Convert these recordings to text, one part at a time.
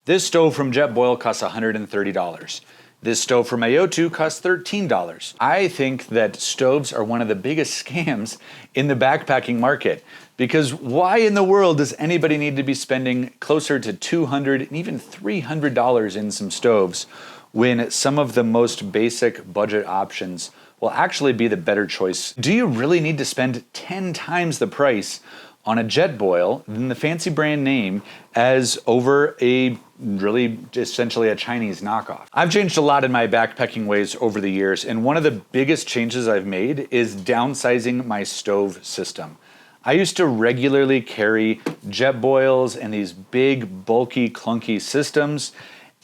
This stove from Jetboil costs $130. This stove from AOTU costs $13. I think that stoves are one of the biggest scams in the backpacking market, because why in the world does anybody need to be spending closer to $200 and even $300 in some stoves when some of the most basic budget options will actually be the better choice? Do you really need to spend 10 times the price on a Jetboil than the fancy brand name as over a really essentially a Chinese knockoff? I've changed a lot in my backpacking ways over the years, and one of the biggest changes I've made is downsizing my stove system. I used to regularly carry Jetboils and these big, bulky, clunky systems.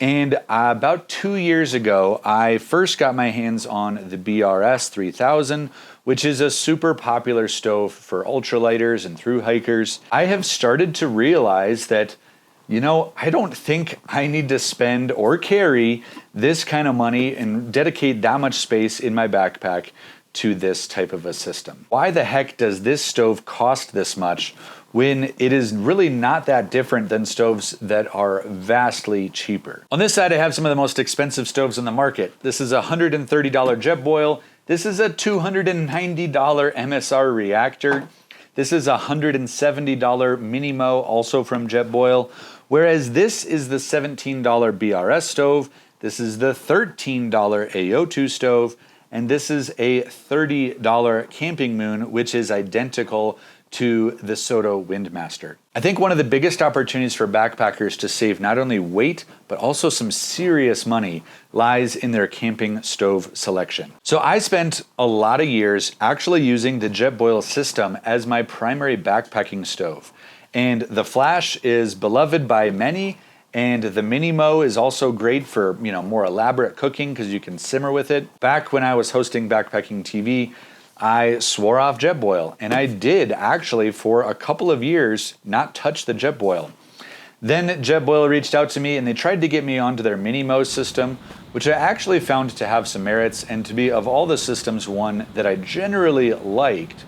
And about 2 years ago, I first got my hands on the BRS 3000, which is a super popular stove for ultralighters and thru hikers. I have started to realize that, I don't think I need to spend or carry this kind of money and dedicate that much space in my backpack to this type of a system. Why the heck does this stove cost this much when it is really not that different than stoves that are vastly cheaper? On this side, I have some of the most expensive stoves on the market. This is a $130 Jetboil. This is a $290 MSR reactor. This is a $170 MiniMo, also from Jetboil. Whereas this is the $17 BRS stove. This is the $13 AOTU stove. And this is a $30 Camping Moon, which is identical to the Soto Windmaster. I think one of the biggest opportunities for backpackers to save not only weight, but also some serious money lies in their camping stove selection. So I spent a lot of years actually using the Jetboil system as my primary backpacking stove. And the Flash is beloved by many, and the MiniMo is also great for, more elaborate cooking because you can simmer with it. Back when I was hosting Backpacking TV, I swore off Jetboil, and I did actually for a couple of years not touch the Jetboil. Then Jetboil reached out to me and they tried to get me onto their MiniMo system, which I actually found to have some merits and to be, of all the systems, one that I generally liked.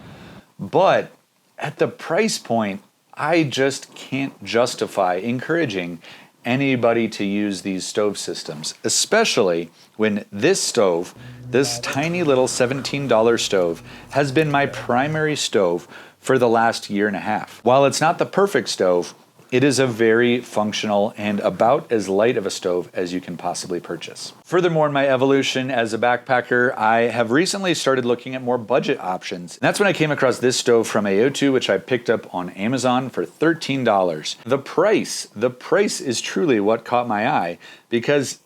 But at the price point, I just can't justify encouraging anybody to use these stove systems, especially when this stove, this tiny little $17 stove, has been my primary stove for the last year and a half. While it's not the perfect stove, it is a very functional and about as light of a stove as you can possibly purchase. Furthermore, in my evolution as a backpacker, I have recently started looking at more budget options. And that's when I came across this stove from AOTU, which I picked up on Amazon for $13. The price is truly what caught my eye, because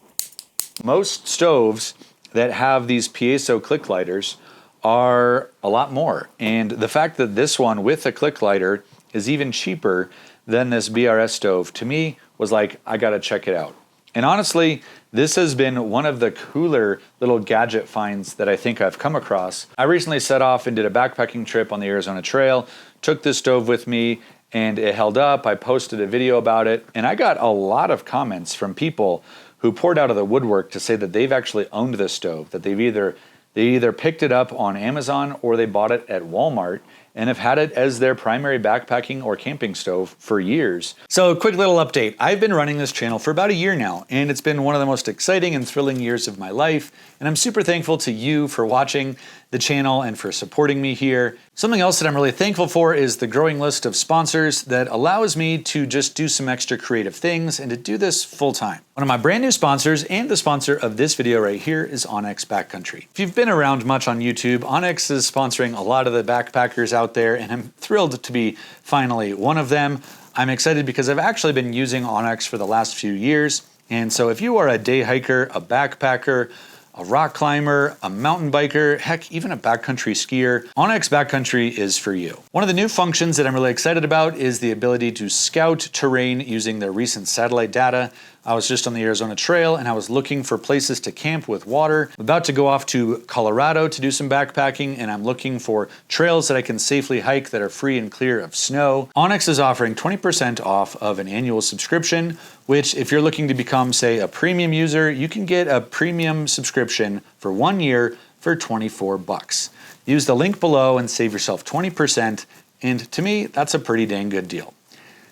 most stoves that have these piezo click lighters are a lot more. And the fact that this one with a click lighter is even cheaper than this BRS stove, to me, was like, I gotta check it out. And honestly, this has been one of the cooler little gadget finds that I think I've come across. I recently set off and did a backpacking trip on the Arizona Trail, took this stove with me, and it held up. I posted a video about it, and I got a lot of comments from people who poured out of the woodwork to say that they've actually owned this stove, that they either picked it up on Amazon or they bought it at Walmart and have had it as their primary backpacking or camping stove for years. So a quick little update. I've been running this channel for about a year now, and it's been one of the most exciting and thrilling years of my life, and I'm super thankful to you for watching the channel and for supporting me here. Something else that I'm really thankful for is the growing list of sponsors that allows me to just do some extra creative things and to do this full time. One of my brand new sponsors and the sponsor of this video right here is Onyx Backcountry. If you've been around much on YouTube, Onyx is sponsoring a lot of the backpackers out there, and I'm thrilled to be finally one of them. I'm excited because I've actually been using Onyx for the last few years. And so if you are a day hiker, a backpacker, a rock climber, a mountain biker, heck, even a backcountry skier, Onyx Backcountry is for you. One of the new functions that I'm really excited about is the ability to scout terrain using their recent satellite data. I was just on the Arizona Trail and I was looking for places to camp with water. I'm about to go off to Colorado to do some backpacking, and I'm looking for trails that I can safely hike that are free and clear of snow. Onyx is offering 20% off of an annual subscription, which if you're looking to become, say, a premium user, you can get a premium subscription for 1 year for $24. Use the link below and save yourself 20%, and to me, that's a pretty dang good deal.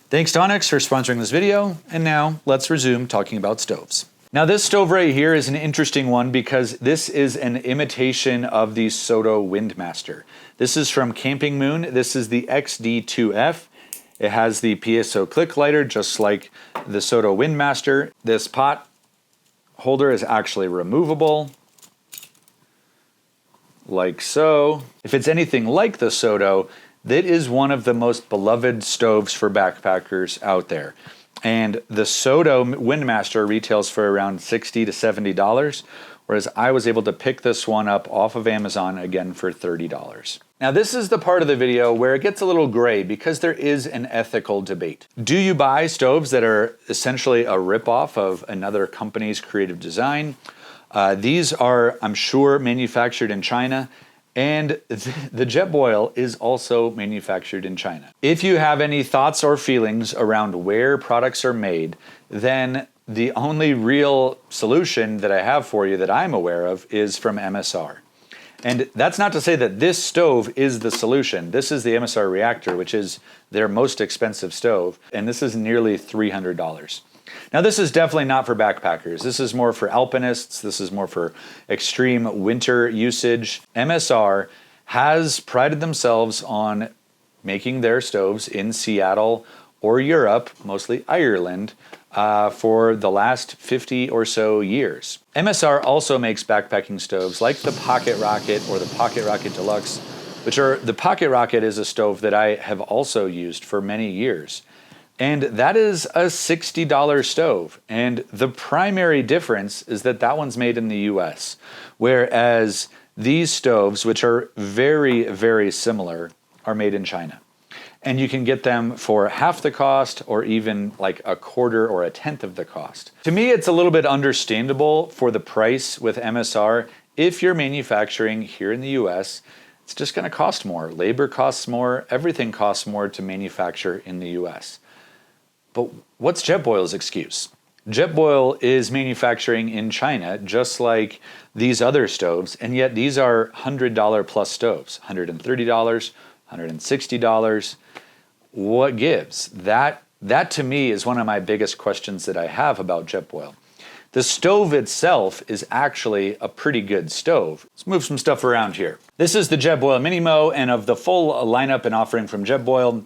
Thanks to Onyx for sponsoring this video, and now let's resume talking about stoves. Now this stove right here is an interesting one because this is an imitation of the Soto Windmaster. This is from Camping Moon. This is the XD2F. It has the piezo click lighter just like the Soto Windmaster. This pot holder is actually removable, like so. If it's anything like the Soto, that is one of the most beloved stoves for backpackers out there. And the Soto Windmaster retails for around $60 to $70, whereas I was able to pick this one up off of Amazon again for $30. Now this is the part of the video where it gets a little gray because there is an ethical debate. Do you buy stoves that are essentially a ripoff of another company's creative design? These are, I'm sure, manufactured in China. And the Jetboil is also manufactured in China. If you have any thoughts or feelings around where products are made, then the only real solution that I have for you that I'm aware of is from MSR. And that's not to say that this stove is the solution. This is the MSR reactor, which is their most expensive stove, and this is nearly $300. Now this is definitely not for backpackers. This is more for alpinists. This is more for extreme winter usage. MSR has prided themselves on making their stoves in Seattle or Europe, mostly Ireland, for the last 50 or so years. MSR also makes backpacking stoves like the Pocket Rocket or the Pocket Rocket Deluxe, the Pocket Rocket is a stove that I have also used for many years. And that is a $60 stove. And the primary difference is that that one's made in the US, whereas these stoves, which are very, very similar, are made in China. And you can get them for half the cost or even like a quarter or a tenth of the cost. To me, it's a little bit understandable for the price with MSR. If you're manufacturing here in the US, it's just gonna cost more. Labor costs more, everything costs more to manufacture in the US. But what's Jetboil's excuse? Jetboil is manufacturing in China just like these other stoves, and yet these are $100 plus stoves, $130, $160. What gives? That to me is one of my biggest questions that I have about Jetboil. The stove itself is actually a pretty good stove. Let's move some stuff around here. This is the Jetboil MiniMo, and of the full lineup and offering from Jetboil,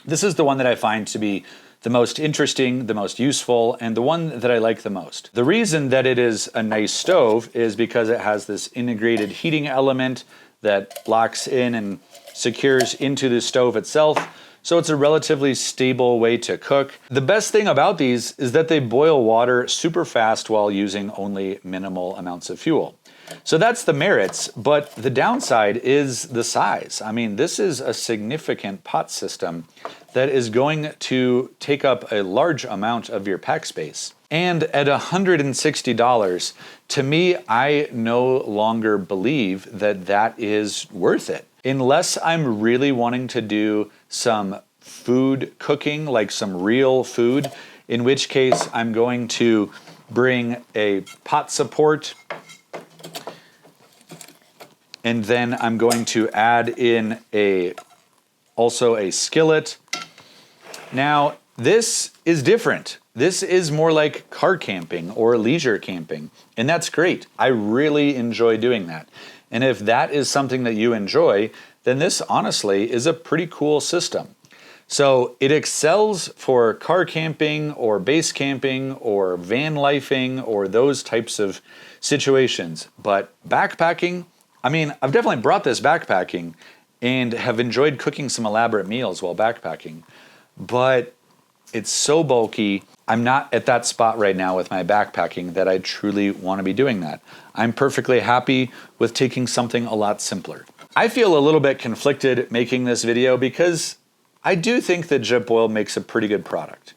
this is the one that I find to be the most interesting, the most useful, and the one that I like the most. The reason that it is a nice stove is because it has this integrated heating element that locks in and secures into the stove itself, so it's a relatively stable way to cook. The best thing about these is that they boil water super fast while using only minimal amounts of fuel. So that's the merits, but the downside is the size. I mean, this is a significant pot system that is going to take up a large amount of your pack space. And at $160, to me, I no longer believe that that is worth it. Unless I'm really wanting to do some food cooking, like some real food, in which case I'm going to bring a pot support, and then I'm going to add in also a skillet. Now, this is different. This is more like car camping or leisure camping, and that's great. I really enjoy doing that. And if that is something that you enjoy, then this honestly is a pretty cool system. So it excels for car camping or base camping or van lifing or those types of situations. But backpacking, I mean, I've definitely brought this backpacking and have enjoyed cooking some elaborate meals while backpacking, but it's so bulky. I'm not at that spot right now with my backpacking that I truly want to be doing that. I'm perfectly happy with taking something a lot simpler. I feel a little bit conflicted making this video because I do think that Jetboil makes a pretty good product.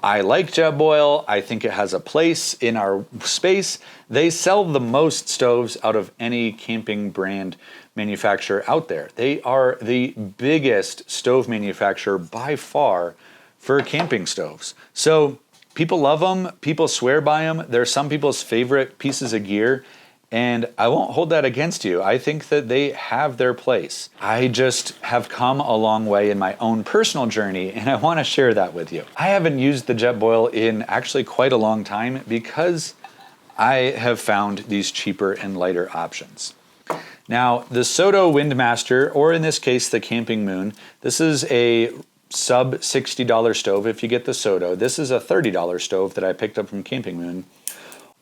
I like Jetboil. I think it has a place in our space. They sell the most stoves out of any camping brand manufacturer out there. They are the biggest stove manufacturer by far for camping stoves. So people love them. People swear by them. They're some people's favorite pieces of gear. And I won't hold that against you. I think that they have their place. I just have come a long way in my own personal journey, and I want to share that with you. I haven't used the Jetboil in actually quite a long time because I have found these cheaper and lighter options. Now, the Soto Windmaster, or in this case, the Camping Moon, this is a sub $60 stove if you get the Soto. This is a $30 stove that I picked up from Camping Moon.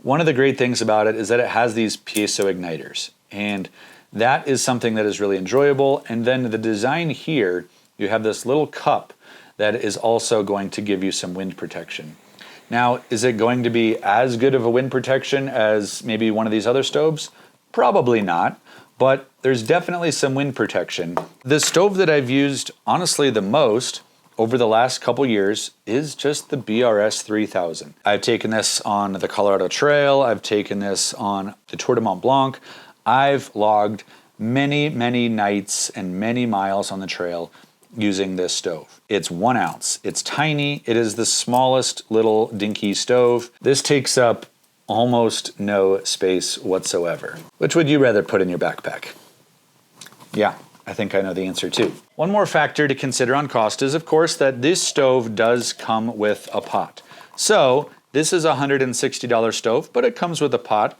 One of the great things about it is that it has these piezo igniters, and that is something that is really enjoyable. And then the design here, you have this little cup that is also going to give you some wind protection. Now, is it going to be as good of a wind protection as maybe one of these other stoves? Probably not, but there's definitely some wind protection. The stove that I've used, honestly, the most over the last couple years is just the BRS 3000. I've taken this on the Colorado Trail, I've taken this on the Tour de Mont Blanc. I've logged many, many nights and many miles on the trail using this stove. It's 1 ounce, it's tiny, it is the smallest little dinky stove. This takes up almost no space whatsoever. Which would you rather put in your backpack? Yeah, I think I know the answer too. One more factor to consider on cost is, of course, that this stove does come with a pot. So this is a $160 stove, but it comes with a pot,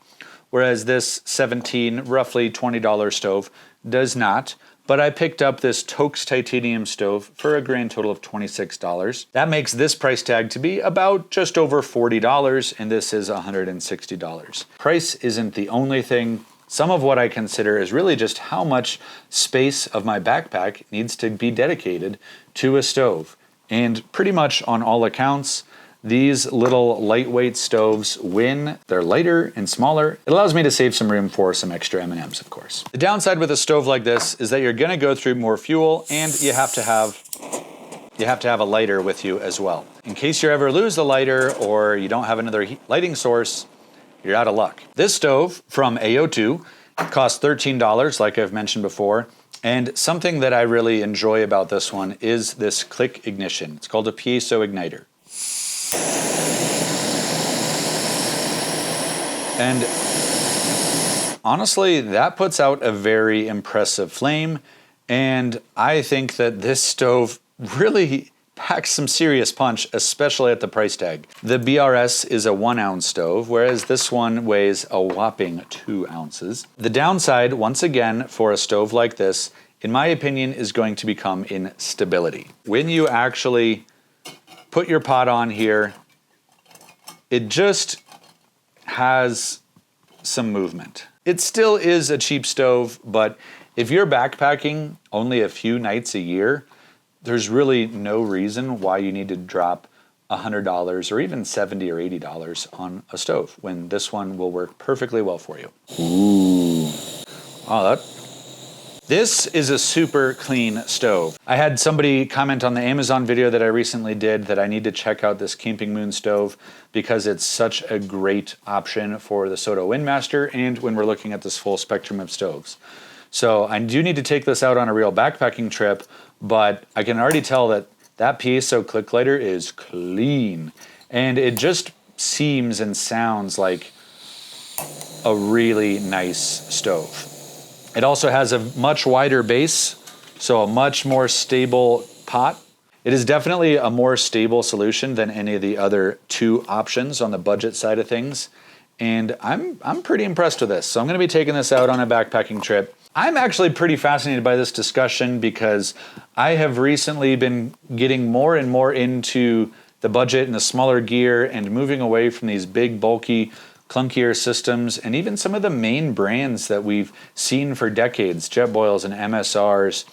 whereas this roughly $20 stove does not. But I picked up this Toaks titanium stove for a grand total of $26. That makes this price tag to be about just over $40, and this is $160. Price isn't the only thing. Some of what I consider is really just how much space of my backpack needs to be dedicated to a stove. And pretty much on all accounts, these little lightweight stoves win. They're lighter and smaller. It allows me to save some room for some extra M&Ms, of course. The downside with a stove like this is that you're gonna go through more fuel, and you have to have a lighter with you as well. In case you ever lose the lighter or you don't have another lighting source, you're out of luck. This stove from AOTU costs $13, like I've mentioned before. And something that I really enjoy about this one is this click ignition. It's called a piezo igniter. And honestly, that puts out a very impressive flame. And I think that this stove really packs some serious punch, especially at the price tag. The BRS is a 1 ounce stove, whereas this one weighs a whopping 2 ounces. The downside, once again, for a stove like this, in my opinion, is going to become in stability. When you actually put your pot on here, it just has some movement. It still is a cheap stove, but if you're backpacking only a few nights a year, there's really no reason why you need to drop $100 or even $70 or $80 on a stove when this one will work perfectly well for you. Ooh. Oh, this is a super clean stove. I had somebody comment on the Amazon video that I recently did that I need to check out this Camping Moon stove because it's such a great option for the Soto Windmaster and when we're looking at this full spectrum of stoves. So I do need to take this out on a real backpacking trip, but I can already tell that that piezo click lighter is clean. And it just seems and sounds like a really nice stove. It also has a much wider base, so a much more stable pot. It is definitely a more stable solution than any of the other two options on the budget side of things. And I'm pretty impressed with this. So I'm gonna be taking this out on a backpacking trip. I'm actually pretty fascinated by this discussion because I have recently been getting more and more into the budget and the smaller gear and moving away from these big, bulky, clunkier systems and even some of the main brands that we've seen for decades, Jetboils and MSRs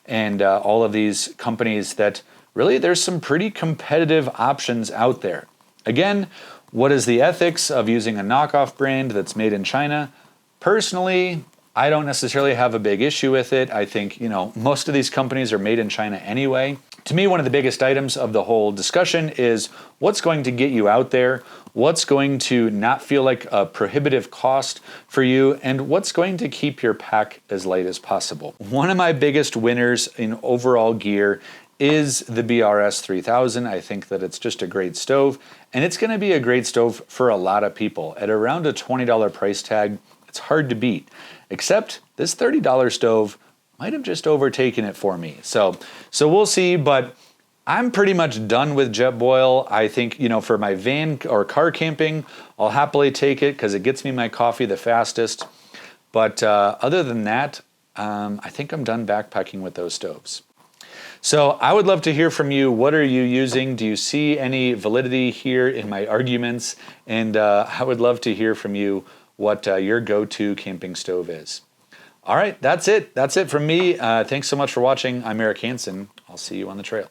and all of these companies that really there's some pretty competitive options out there. Again, what is the ethics of using a knockoff brand that's made in China? Personally, I don't necessarily have a big issue with it. I think, most of these companies are made in China anyway. To me, one of the biggest items of the whole discussion is what's going to get you out there, what's going to not feel like a prohibitive cost for you, and what's going to keep your pack as light as possible. One of my biggest winners in overall gear is the BRS 3000. I think that it's just a great stove, and it's gonna be a great stove for a lot of people. At around a $20 price tag, It's hard to beat. Except this $30 stove might have just overtaken it for me. So we'll see, but I'm pretty much done with Jetboil. I think, you know, for my van or car camping, I'll happily take it because it gets me my coffee the fastest. But other than that, I think I'm done backpacking with those stoves. So I would love to hear from you. What are you using? Do you see any validity here in my arguments? And I would love to hear from you what your go-to camping stove is. All right, that's it. That's it from me. Thanks so much for watching. I'm Eric Hansen. I'll see you on the trail.